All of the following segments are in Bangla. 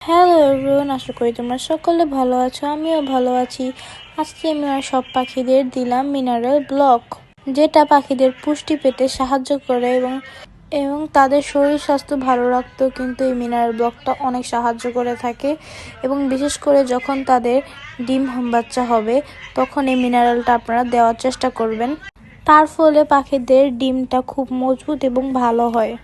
হ্যালো এভরিওয়ান, আশা করি তোমরা সকলে ভালো আছো। আমিও ভালো আছি। আজকে আমি আমার সব পাখিদের দিলাম মিনারেল ব্লক, যেটা পাখিদের পুষ্টি পেতে সাহায্য করে এবং তাদের শরীর স্বাস্থ্য ভালো রাখতেও কিন্তু এই মিনারেল ব্লকটা অনেক সাহায্য করে থাকে। এবং বিশেষ করে যখন তাদের ডিম বাচ্চা হবে তখন এই মিনারেলটা আপনারা দেওয়ার চেষ্টা করবেন। তার ফলে পাখিদের ডিমটা খুব মজবুত এবং ভালো হয়।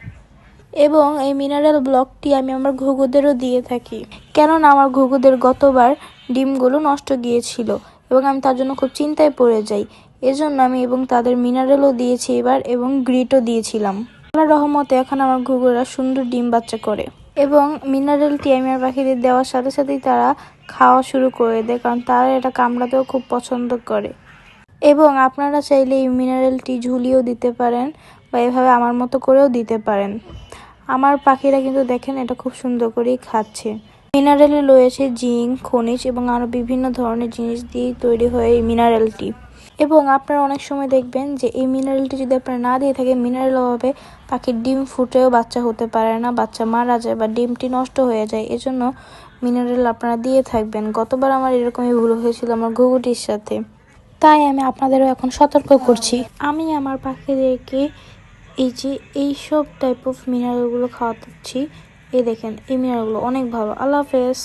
এবং এই মিনারেল ব্লকটি আমি আমার ঘুঘুদেরও দিয়ে থাকি, কেননা আমার ঘুঘুদের গতবার ডিমগুলো নষ্ট গিয়েছিল এবং আমি তার জন্য খুব চিন্তায় পড়ে যাই। এজন্য আমি তাদের মিনারেলও দিয়েছি এবার এবং গ্রিটও দিয়েছিলাম। আল্লাহর রহমতে এখন আমার ঘুঘুরা সুন্দর ডিম বাচ্চা করে এবং মিনারেলটি আমি আমার পাখিদের দেওয়ার সাথে সাথেই তারা খাওয়া শুরু করে দেয়, কারণ তারা এটা কামড়াতেও খুব পছন্দ করে। এবং আপনারা চাইলে এই মিনারেলটি ঝুলিয়েও দিতে পারেন বা এভাবে আমার মতো করেও দিতে পারেন। আমার পাখিরা কিন্তু দেখেন এটা খুব সুন্দর করেই খাচ্ছে। মিনারেলে রয়েছে জিঙ্ক, খনিজ এবং আরো বিভিন্ন ধরনের জিনিস দিয়ে তৈরি হয় এই মিনারেলটি। এবং আপনারা অনেক সময় দেখবেন যে এই মিনারেলটি যদি আপনারা না দিয়ে থাকেন, মিনারেল অভাবে পাখির ডিম ফুটেও বাচ্চা হতে পারে না, বাচ্চা মারা যায় বা ডিমটি নষ্ট হয়ে যায়। এজন্য মিনারেল আপনারা দিয়ে থাকবেন। গতবার আমার এরকমই ভুল হয়েছিল আমার ঘুঘুটির সাথে, তাই আমি আপনাদেরও এখন সতর্ক করছি। আমি আমার পাখিদেরকে এইসব টাইপ অফ মিনারেলগুলো খাওয়াচ্ছি। এই দেখেন, এই মিনারেলগুলো অনেক ভালো। আল্লাহ হাফেজ।